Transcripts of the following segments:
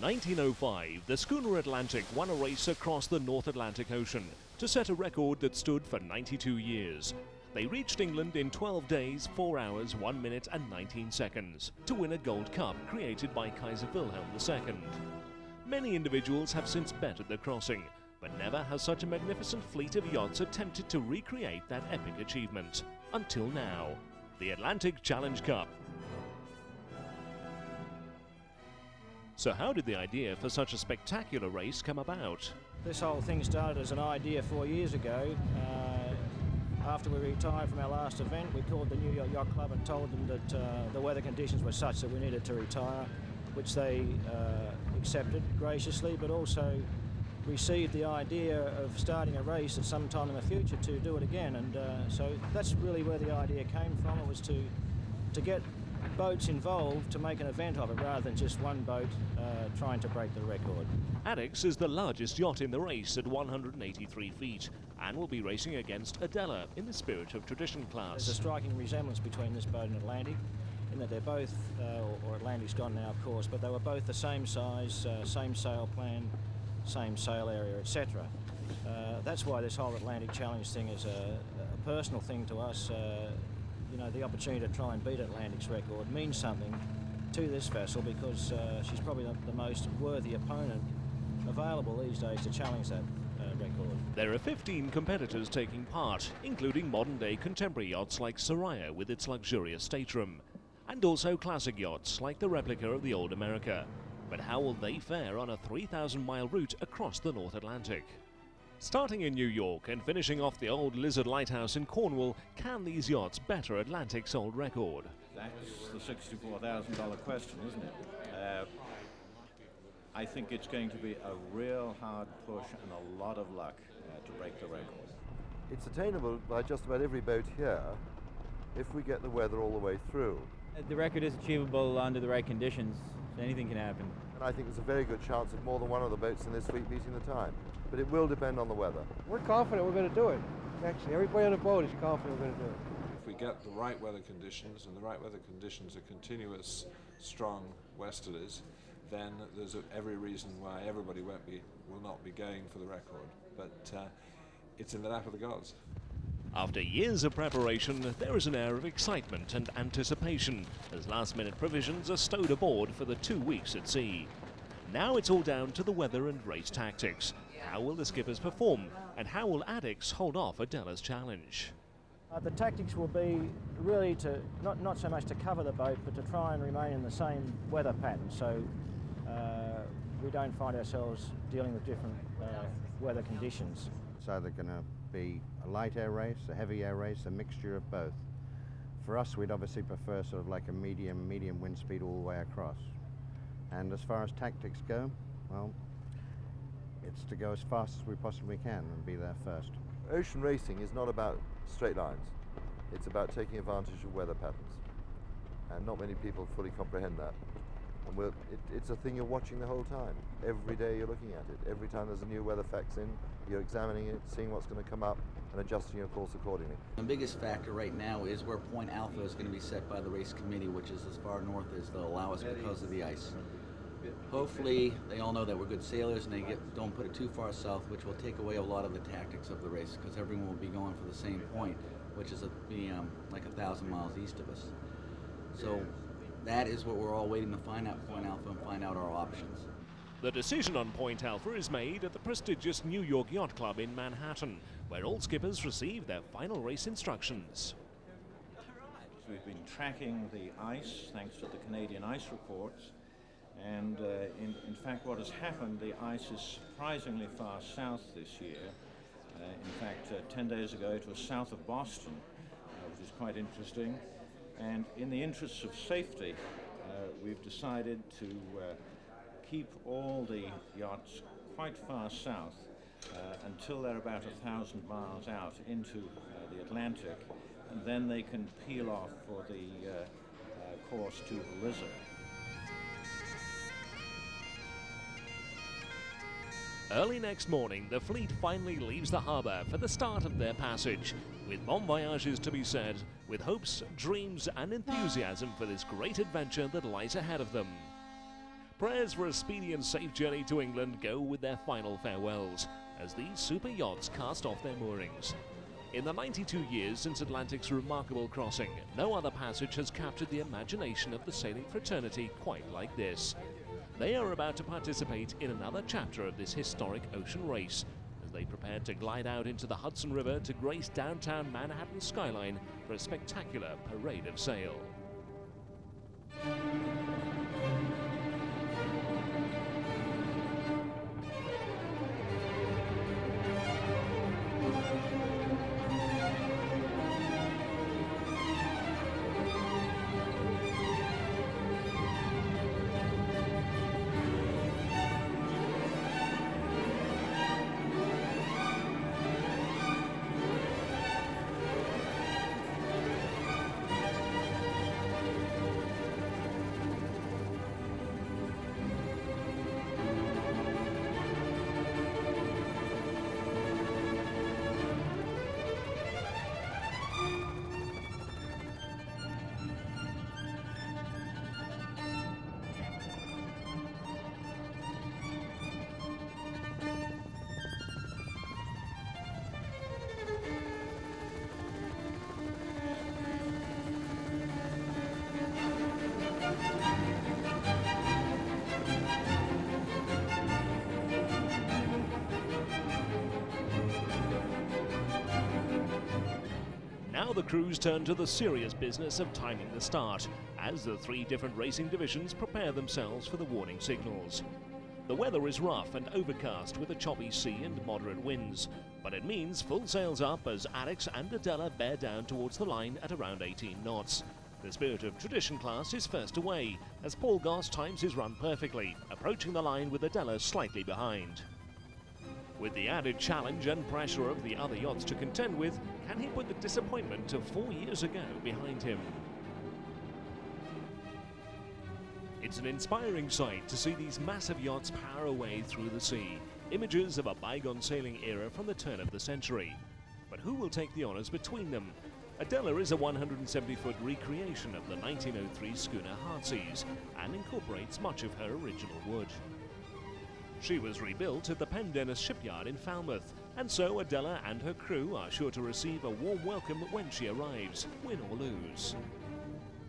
1905, the schooner Atlantic won a race across the North Atlantic Ocean to set a record that stood for 92 years. They reached England in 12 days, 4 hours, 1 minute and 19 seconds to win a Gold Cup created by Kaiser Wilhelm II. Many individuals have since bettered the crossing, but never has such a magnificent fleet of yachts attempted to recreate that epic achievement. Until now. The Atlantic Challenge Cup. So how did the idea for such a spectacular race come about? This whole thing started as an idea 4 years ago. After we retired from our last event, we called the New York Yacht Club and told them that the weather conditions were such that we needed to retire, which they accepted graciously, but also received the idea of starting a race at some time in the future to do it again. And so that's really where the idea came from. It was to get boats involved to make an event of it rather than just one boat trying to break the record. Addicks is the largest yacht in the race at 183 feet and will be racing against Adela in the Spirit of Tradition class. There's a striking resemblance between this boat and Atlantic in that they're both, or Atlantic's gone now of course, but they were both the same size, same sail plan, same sail area, etc. That's why this whole Atlantic Challenge thing is a personal thing to us. You know, the opportunity to try and beat Atlantic's record means something to this vessel because she's probably the most worthy opponent available these days to challenge that record. There are 15 competitors taking part, including modern-day contemporary yachts like Soraya with its luxurious stateroom, and also classic yachts like the replica of the Old America. But how will they fare on a 3,000-mile route across the North Atlantic? Starting in New York and finishing off the old Lizard Lighthouse in Cornwall, can these yachts better Atlantic's old record? That's the $64,000 question, isn't it? I think it's going to be a real hard push and a lot of luck to break the record. It's attainable by just about every boat here if we get the weather all the way through. The record is achievable under the right conditions, so anything can happen. And I think there's a very good chance of more than one of the boats in this fleet beating the time. But it will depend on the weather. We're confident we're going to do it. Actually, everybody on the boat is confident we're going to do it. If we get the right weather conditions, and the right weather conditions are continuous, strong westerlies, then there's every reason why everybody will not be going for the record. But it's in the lap of the gods. After years of preparation, there is an air of excitement and anticipation as last-minute provisions are stowed aboard for the 2 weeks at sea. Now it's all down to the weather and race tactics. How will the skippers perform, and how will Addicks hold off Adela's challenge? The tactics will be really to not so much to cover the boat, but to try and remain in the same weather pattern, so we don't find ourselves dealing with different weather conditions. So they're going to be a light air race, a heavy air race, a mixture of both. For us, we'd obviously prefer sort of like a medium wind speed all the way across. And as far as tactics go, well, it's to go as fast as we possibly can and be there first. Ocean racing is not about straight lines. It's about taking advantage of weather patterns. And not many people fully comprehend that. And it's a thing you're watching the whole time. Every day you're looking at it. Every time there's a new weather fax in, you're examining it, seeing what's going to come up, and adjusting your course accordingly. The biggest factor right now is where Point Alpha is going to be set by the race committee, which is as far north as they'll allow us because of the ice. Hopefully, they all know that we're good sailors and they don't put it too far south, which will take away a lot of the tactics of the race because everyone will be going for the same point, which is like 1,000 miles east of us. So that is what we're all waiting to find out, Point Alpha, and find out our options. The decision on Point Alpha is made at the prestigious New York Yacht Club in Manhattan, where all skippers receive their final race instructions. We've been tracking the ice thanks to the Canadian ice reports, and in fact what has happened, the ice is surprisingly far south this year. In fact, 10 days ago it was south of Boston, which is quite interesting. And in the interests of safety, we've decided to keep all the yachts quite far south until they're about 1,000 miles out into the Atlantic, and then they can peel off for the course to the Lizard. Early next morning, the fleet finally leaves the harbour for the start of their passage, with bon voyages to be said, with hopes, dreams and enthusiasm for this great adventure that lies ahead of them. prayers for a speedy and safe journey to England go with their final farewells as these super yachts cast off their moorings. In the 92 years since Atlantic's remarkable crossing, no other passage has captured the imagination of the sailing fraternity quite like this. They are about to participate in another chapter of this historic ocean race as they prepare to glide out into the Hudson River to grace downtown Manhattan's skyline for a spectacular parade of sail. Now the crews turn to the serious business of timing the start, as the three different racing divisions prepare themselves for the warning signals. The weather is rough and overcast with a choppy sea and moderate winds, but it means full sails up as Addicks and Adela bear down towards the line at around 18 knots. The Spirit of Tradition class is first away, as Paul Goss times his run perfectly, approaching the line with Adela slightly behind. With the added challenge and pressure of the other yachts to contend with, can he put the disappointment of 4 years ago behind him? It's an inspiring sight to see these massive yachts power away through the sea, images of a bygone sailing era from the turn of the century. But who will take the honours between them? Adela is a 170-foot recreation of the 1903 schooner Heartsease and incorporates much of her original wood. She was rebuilt at the Pendennis shipyard in Falmouth, and so Adela and her crew are sure to receive a warm welcome when she arrives, win or lose.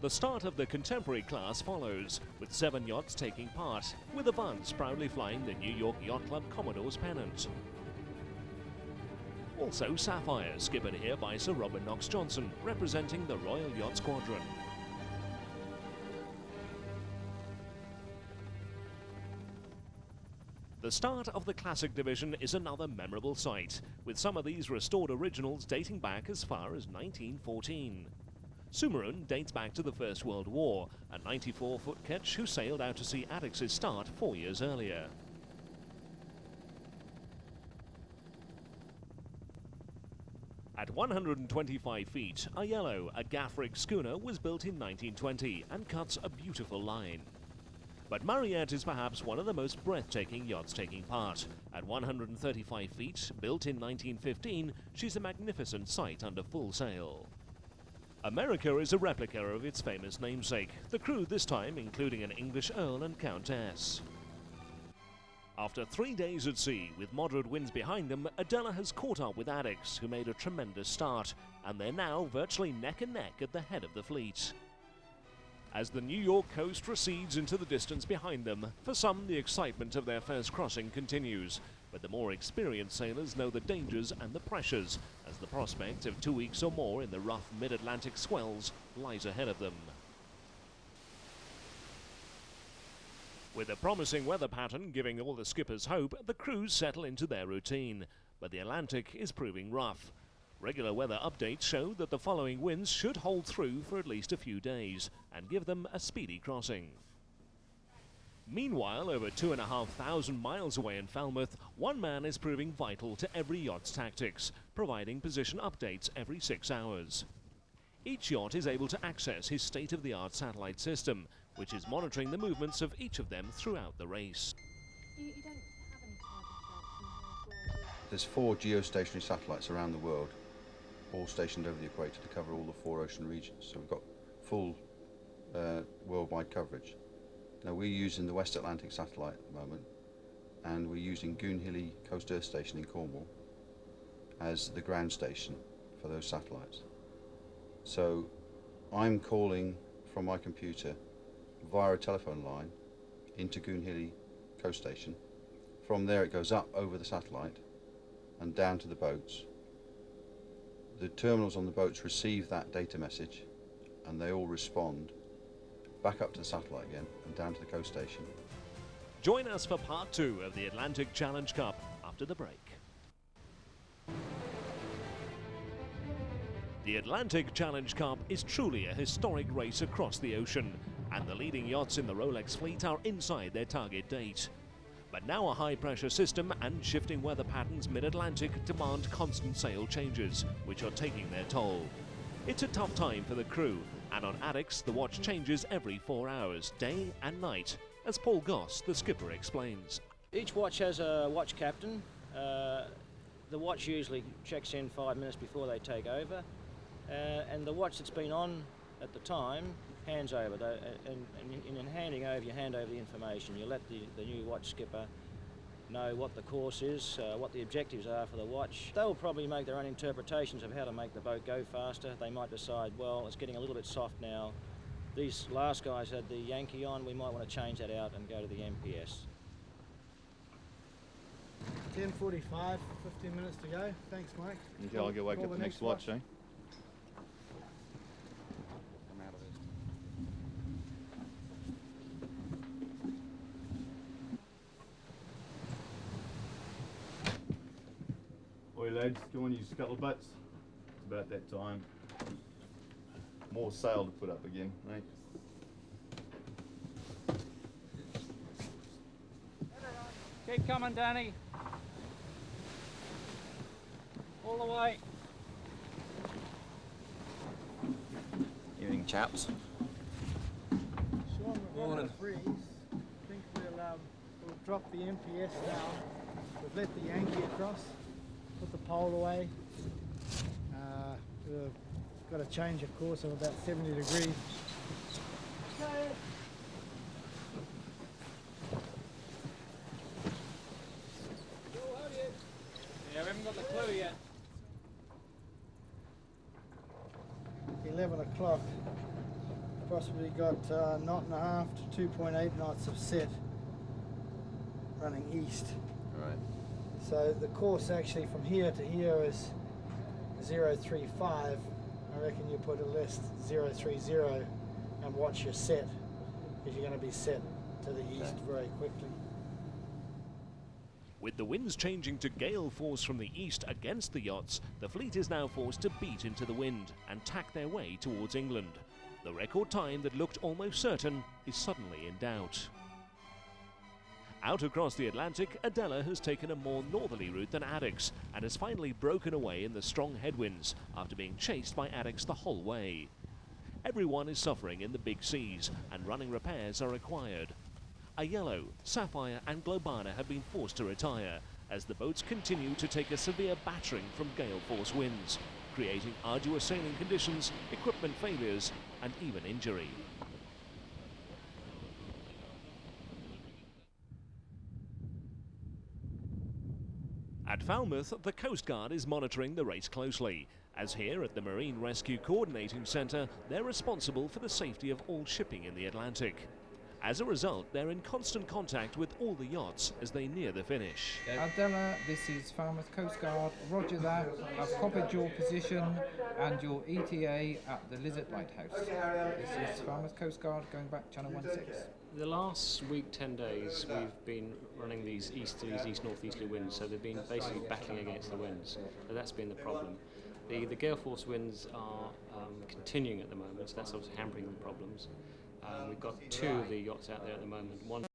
The start of the contemporary class follows, with 7 yachts taking part, with Avance proudly flying the New York Yacht Club Commodore's pennant. Also Sapphire, skippered here by Sir Robert Knox Johnson, representing the Royal Yacht Squadron. The start of the Classic division is another memorable sight, with some of these restored originals dating back as far as 1914. Sumerun dates back to the First World War, a 94-foot ketch who sailed out to see Addicks' start 4 years earlier. At 125 feet, a yellow, a gaff-rigged schooner was built in 1920 and cuts a beautiful line. But Mariette is perhaps one of the most breathtaking yachts taking part. At 135 feet, built in 1915, she's a magnificent sight under full sail. America is a replica of its famous namesake, the crew this time including an English Earl and Countess. After 3 days at sea, with moderate winds behind them, Adela has caught up with Addicks, who made a tremendous start, and they're now virtually neck and neck at the head of the fleet. As the New York coast recedes into the distance behind them, for some the excitement of their first crossing continues, but the more experienced sailors know the dangers and the pressures, as the prospect of 2 weeks or more in the rough mid-Atlantic swells lies ahead of them. With a promising weather pattern giving all the skippers hope, the crews settle into their routine, but the Atlantic is proving rough. Regular weather updates show that the following winds should hold through for at least a few days and give them a speedy crossing. Meanwhile, over 2,500 miles away in Falmouth, one man is proving vital to every yacht's tactics, providing position updates every 6 hours. Each yacht is able to access his state-of-the-art satellite system, which is monitoring the movements of each of them throughout the race. You don't have any target flights in here? There's 4 geostationary satellites around the world, all stationed over the equator to cover all the 4 ocean regions. So we've got full worldwide coverage. Now we're using the West Atlantic satellite at the moment, and we're using Goonhilly Coast Earth Station in Cornwall as the ground station for those satellites. So I'm calling from my computer via a telephone line into Goonhilly Coast Station. From there it goes up over the satellite and down to the boats. The terminals on the boats receive that data message and they all respond back up to the satellite again and down to the coast station. Join us for part 2 of the Atlantic Challenge Cup after the break. The Atlantic Challenge Cup is truly a historic race across the ocean, and the leading yachts in the Rolex fleet are inside their target date. But now a high-pressure system and shifting weather patterns mid-Atlantic demand constant sail changes, which are taking their toll. It's a tough time for the crew, and on Addicks the watch changes every 4 hours, day and night, as Paul Goss, the skipper, explains. Each watch has a watch captain. The watch usually checks in 5 minutes before they take over, and the watch that's been on at the time hands over. And in handing over, you hand over the information. You let the new watch skipper know what the course is, what the objectives are for the watch. They'll probably make their own interpretations of how to make the boat go faster. They might decide, well, it's getting a little bit soft now. These last guys had the Yankee on, we might want to change that out and go to the MPS. 10:45, 15 minutes to go. Thanks, Mike. Until I go wake up the next watch, eh? Oi lads, go on your scuttlebutts. It's about that time. More sail to put up again, eh? Keep coming, Danny. All the way. Evening, chaps. Sean, we're going to freeze. I think we'll drop the MPS down. We've let the Yankee across, put the pole away. We've got a change of course of about 70 degrees. Okay. Yeah, we haven't got the clue yet. 11 o'clock. Possibly got knot and a half to 2.8 knots of set running east. Right. So the course actually from here to here is 035. I reckon you put a list 030 and watch your set, because you're going to be set to the east very quickly. With the winds changing to gale force from the east against the yachts, the fleet is now forced to beat into the wind and tack their way towards England. The record time that looked almost certain is suddenly in doubt. Out across the Atlantic, Adela has taken a more northerly route than Addicks and has finally broken away in the strong headwinds after being chased by Addicks the whole way. Everyone is suffering in the big seas and running repairs are required. Aiello, Sapphire and Globana have been forced to retire as the boats continue to take a severe battering from gale force winds, creating arduous sailing conditions, equipment failures and even injury. At Falmouth, the Coast Guard is monitoring the race closely, as here at the Marine Rescue Coordinating Centre, they're responsible for the safety of all shipping in the Atlantic. As a result, they're in constant contact with all the yachts as they near the finish. Adela, this is Falmouth Coast Guard. Roger that. I've copied your position and your ETA at the Lizard Lighthouse. This is Falmouth Coast Guard going back Channel 16. The last week, 10 days, we've been running these east-northeasterly winds, so they've been basically battling against the winds. So that's been the problem. The gale force winds are continuing at the moment, so that's obviously hampering the problems. We've got two of the yachts out there at the moment. One